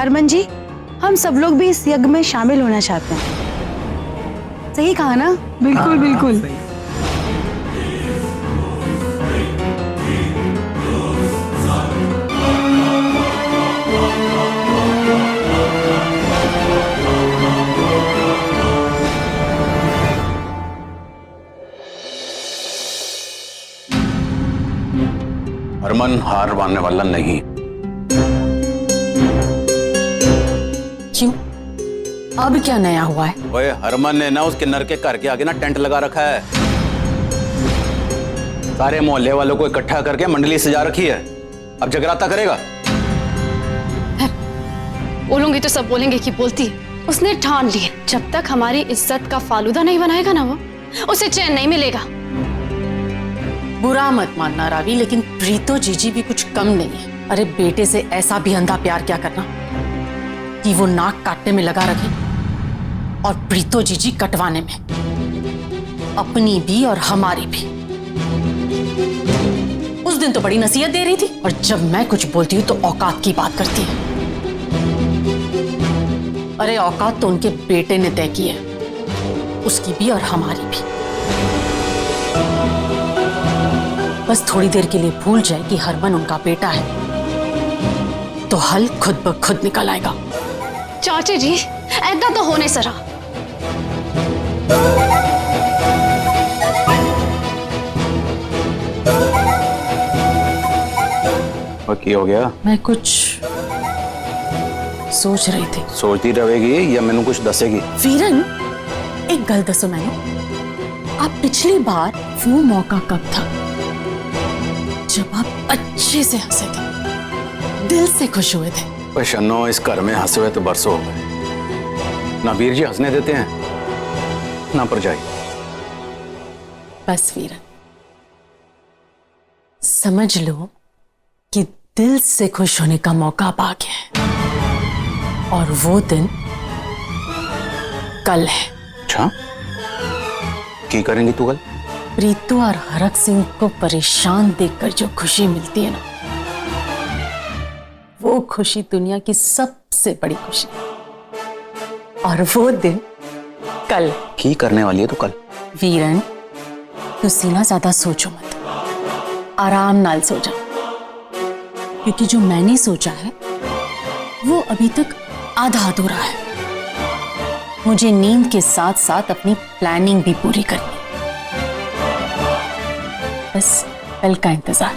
हरमन जी, हम सब लोग भी इस यज्ञ में शामिल होना चाहते हैं। सही कहा ना? बिल्कुल बिल्कुल। हरमन हार मानने वाला नहीं। क्यों? अब क्या नया हुआ है? ओए, हरमन ने ना उस किन्नर के घर के आगे ना टेंट लगा रखा है। सारे मोहल्ले वालों को इकट्ठा करके मंडली सजा रखी है। अब जगराता करेगा। बोलूंगी तो सब बोलेंगे कि बोलती है। उसने ठान ली है, जब तक हमारी इज्जत का फालूदा नहीं बनाएगा ना वो, उसे चैन नहीं मिलेगा। बुरा मत मानना रावी, लेकिन प्रीतो जीजी भी कुछ कम नहीं है। अरे बेटे से ऐसा भी अंधा प्यार क्या करना कि वो नाक काटने में लगा रखे और प्रीतो जीजी कटवाने में, अपनी भी और हमारी भी। उस दिन तो बड़ी नसीहत दे रही थी और जब मैं कुछ बोलती हूँ तो औकात की बात करती है। अरे औकात तो उनके बेटे ने तय की है, उसकी भी और हमारी भी। बस थोड़ी देर के लिए भूल जाए कि हरमन उनका बेटा है तो हल खुद ब खुद निकल आएगा। चाचे जी, ऐदा तो होने सरा। और क्या हो गया? मैं कुछ सोच रही थी। सोचती रहेगी या मैंने कुछ दसेगी? वीरन, एक गल दसो मैंने, आप पिछली बार वो मौका कब था जब आप अच्छे से हंसे थे, दिल से खुश हुए थे? ओए शन्नो, इस घर में हंसे हुए तो बरसों हो गए। ना वीर जी हंसने देते हैं ना परजाई। बस वीरन, समझ लो कि दिल से खुश होने का मौका अब आ गया है और वो दिन कल है। अच्छा, की करेंगी तू कल? प्रीतो और हरक सिंह को परेशान देखकर जो खुशी मिलती है ना, वो खुशी दुनिया की सबसे बड़ी खुशी है। और वो दिन कल। की करने वाली है तू कल? वीरन, तू सीना ज्यादा सोचो मत, आराम नाल सो जा, क्योंकि जो मैंने सोचा है वो अभी तक आधा अधूरा है। मुझे नींद के साथ साथ अपनी प्लानिंग भी पूरी करनी है। बस कल का इंतजार।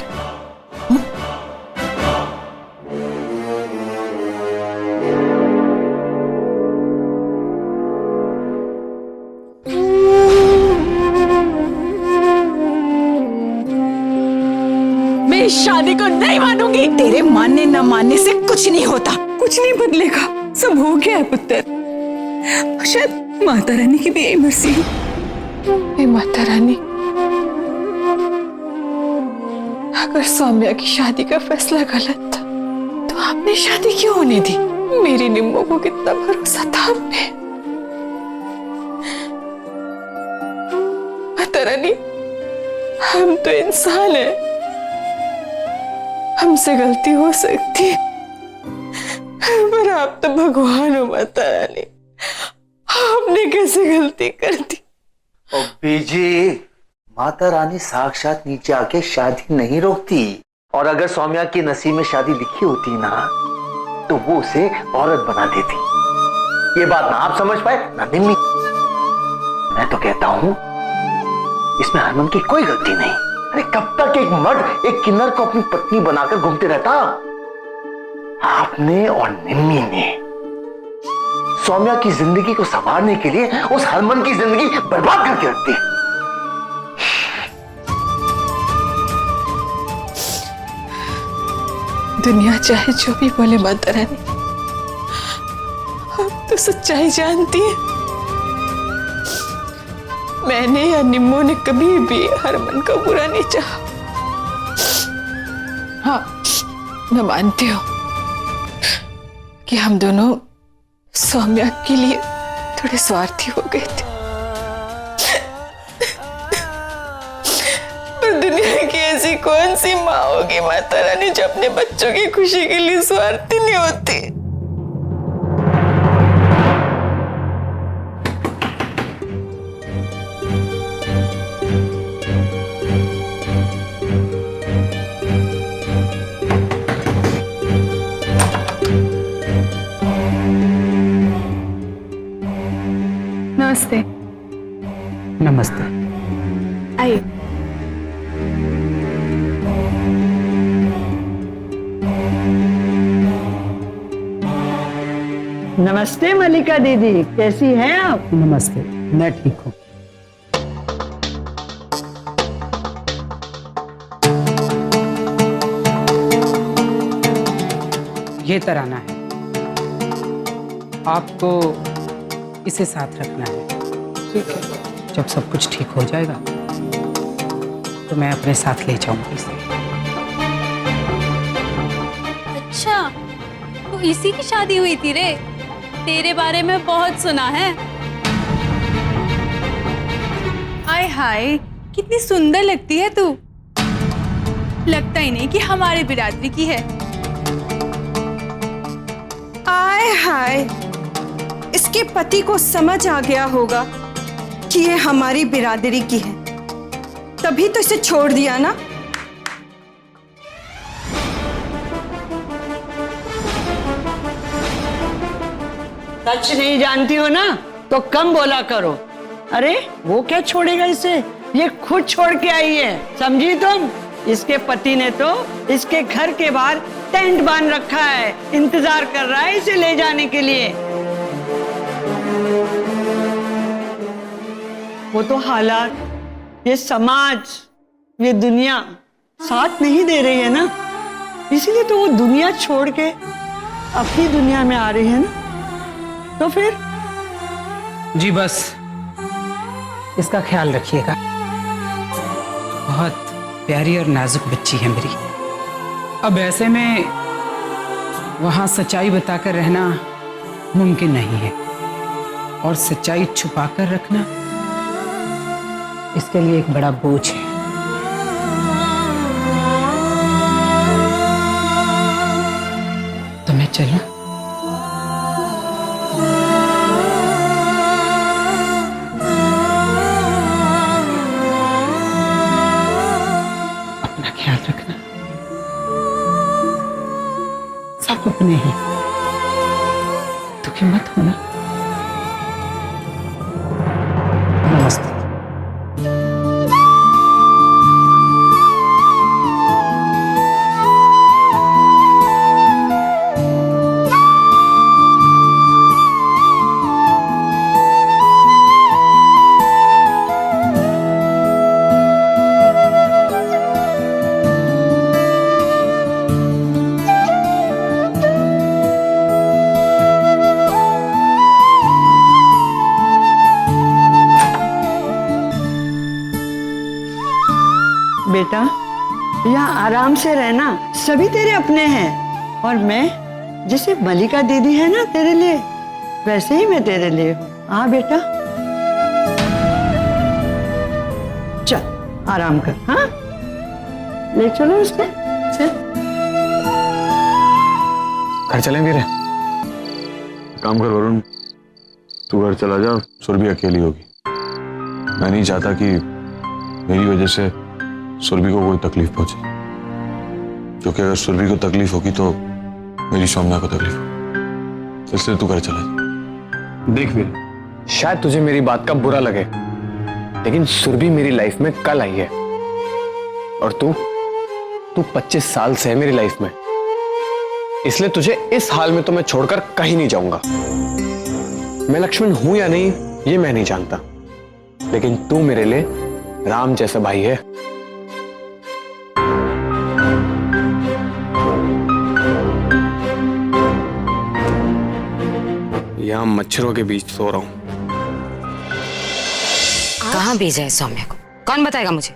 मैं इस शादी को नहीं मानूंगी। तेरे मानने न मानने से कुछ नहीं होता, कुछ नहीं बदलेगा। सब हो गया है पुत्र। शायद माता रानी की भी यही मर्जी है। माता रानी, अगर सौम्या की शादी का फैसला गलत था तो आपने शादी क्यों होने दी? मेरी निम्मो को कितना भरोसा था आप पे। माता रानी, हम तो इंसान हैं, हमसे गलती हो सकती है, पर आप तो भगवान हो माता रानी, आपने कैसे गलती कर दी? ओ बीजी, माता रानी साक्षात नीचे आके शादी नहीं रोकती। और अगर सौम्या की नसीब में शादी लिखी होती ना तो वो उसे औरत बना देती। ये बात ना आप समझ पाए ना निम्मी। मैं तो कहता हूं इसमें हरमन की कोई गलती नहीं। अरे कब तक एक मर्द एक किन्नर को अपनी पत्नी बनाकर घूमते रहता? आपने और निम्मी ने सौम्या की जिंदगी को संवारने के लिए उस हरमन की जिंदगी बर्बाद करके रख दी। दुनिया चाहे जो भी बोले माता रानी, आप तो सच्चाई जानती है। मैंने या निम्मो ने कभी भी हरमन का बुरा नहीं चाहा। हाँ, मैं मानती हूँ कि हम दोनों सौम्या के लिए थोड़े स्वार्थी हो गए थे, पर दुनिया की ऐसी कौन सी माँ होगी माता रानी जो अपने बच्चों की खुशी के लिए स्वार्थी नहीं होती? आइए। नमस्ते मल्लिका दीदी, कैसी हैं आप? नमस्ते, मैं ठीक हूँ। ये तराना है, आपको इसे साथ रखना है। ठीक है। जब सब कुछ ठीक हो जाएगा तो मैं अपने साथ ले जाऊंगी इसे। अच्छा, तो इसी की शादी हुई थी रे? तेरे बारे में बहुत सुना है। आय हाय, कितनी सुंदर लगती है तू। लगता ही नहीं कि हमारे बिरादरी की है। आय हाय, इसके पति को समझ आ गया होगा कि ये हमारी बिरादरी की है, तभी तो इसे छोड़ दिया ना। सच नहीं जानती हो ना तो कम बोला करो। अरे वो क्या छोड़ेगा इसे, ये खुद छोड़ के आई है, समझी तुम? इसके पति ने तो इसके घर के बाहर टेंट बांध रखा है, इंतजार कर रहा है इसे ले जाने के लिए। वो तो हालात, ये समाज, ये दुनिया साथ नहीं दे रही है ना, इसीलिए तो वो दुनिया छोड़ के अपनी दुनिया में आ रही है ना। तो फिर जी बस इसका ख्याल रखिएगा, बहुत प्यारी और नाजुक बच्ची है मेरी। अब ऐसे में वहां सच्चाई बताकर रहना मुमकिन नहीं है, और सच्चाई छुपाकर रखना इसके लिए एक बड़ा बोझ है। तो मैं चलूं? अपना ख्याल रखना, सब अपने ही, दुखी मत होना। नमस्ते। बेटा, यहाँ आराम से रहना, सभी तेरे अपने हैं। और मैं जैसे मल्लिका दीदी है ना तेरे लिए, वैसे ही मैं तेरे लिए हूँ। हाँ बेटा, चल आराम कर। हाँ, ले चलो उसको। चल। घर चलें वीरे? काम कर वरुण, तू घर चला जा, सुरभि अकेली होगी। मैं नहीं चाहता कि मेरी वजह से सुरभि को कोई तकलीफ पहुंचे, क्योंकि अगर सुरभि को तकलीफ होगी तो मेरी सौम्या को तकलीफ होगी। इसलिए तू घर चला जा। देख वीर, शायद तुझे मेरी बात का बुरा लगे, लेकिन सुरभि मेरी लाइफ में कल आई है, और तू 25 साल से है मेरी लाइफ में, इसलिए तुझे इस हाल में तो मैं छोड़कर कहीं नहीं जाऊंगा। मैं लक्ष्मण हूं या नहीं ये मैं नहीं जानता, लेकिन तू मेरे लिए राम जैसा भाई है। यहाँ मच्छरों के बीच सो रहा हूं। कहाँ भेजा है सौम्या को? कौन बताएगा मुझे?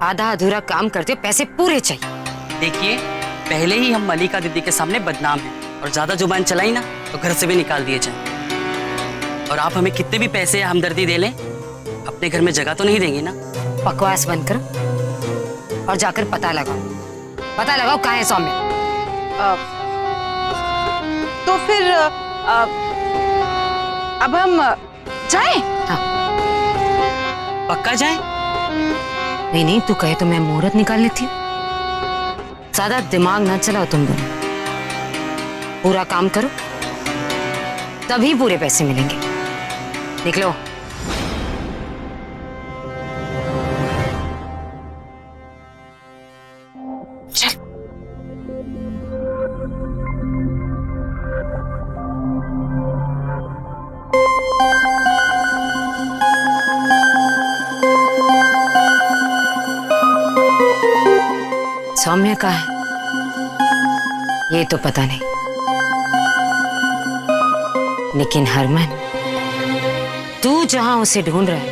आधा अधूरा काम करते हो, पैसे पूरे चाहिए। देखिए, पहले ही हम मल्लिका दीदी के सामने बदनाम हैं, और ज्यादा जुबान चलाई ना तो घर से भी निकाल दिए जाए। और आप हमें कितने भी पैसे या हमदर्दी दे लें, अपने घर में जगह तो नहीं देंगी ना। बकवास बंद करो और जाकर पता लगाओ कहाँ है सौम्या। तो फिर अब हम जाएं? हाँ। पक्का जाएं? नहीं, तू कहे तो मैं मुहूर्त निकाल लेती हूँ। ज्यादा दिमाग ना चलाओ तुम दोनों, पूरा काम करो तभी पूरे पैसे मिलेंगे। निकलो। सौम्या कहाँ है ये तो पता नहीं, लेकिन हरमन तू जहां उसे ढूंढ रहा है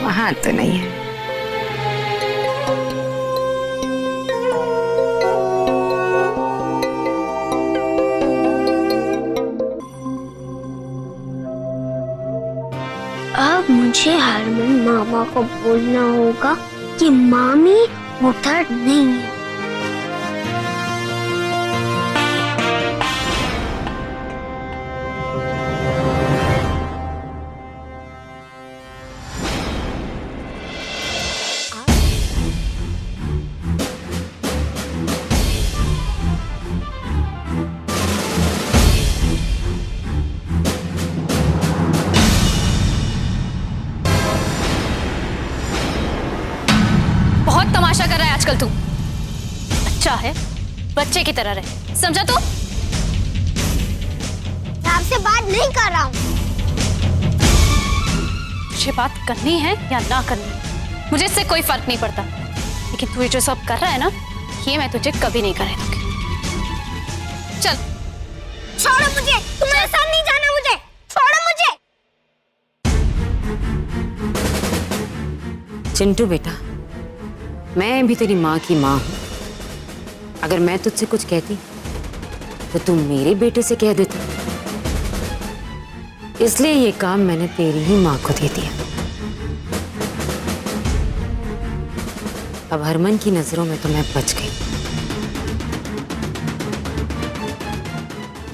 वहां तो नहीं है। अब मुझे हरमन मामा को बोलना होगा कि मामी उधर नहीं है। बहुत तमाशा कर रहा है आजकल तू। अच्छा है, बच्चे की तरह रहे, समझा तू? मैं आपसे बात नहीं कर रहा हूँ। मुझे बात करनी है या ना करनी, मुझे इससे कोई फर्क नहीं पड़ता, लेकिन तू ये जो सब कर रहा है ना, ये मैं तुझे कभी नहीं करने दूंगी। चल छोड़ो मुझे, तुम्हारे साथ नहीं जाना मुझे, छोड़ो मुझे। चिंटू बेटा, मैं भी तेरी माँ की माँ हूं। अगर मैं तुझसे कुछ कहती तो तू मेरे बेटे से कह देती, इसलिए ये काम मैंने तेरी ही माँ को दे दिया। अब हरमन की नजरों में तो मैं बच गई,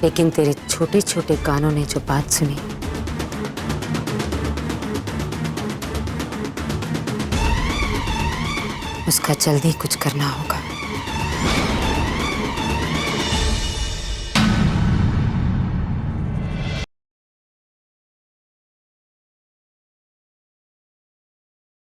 लेकिन तेरे छोटे छोटे कानों ने जो बात सुनी, उसका जल्दी कुछ करना होगा।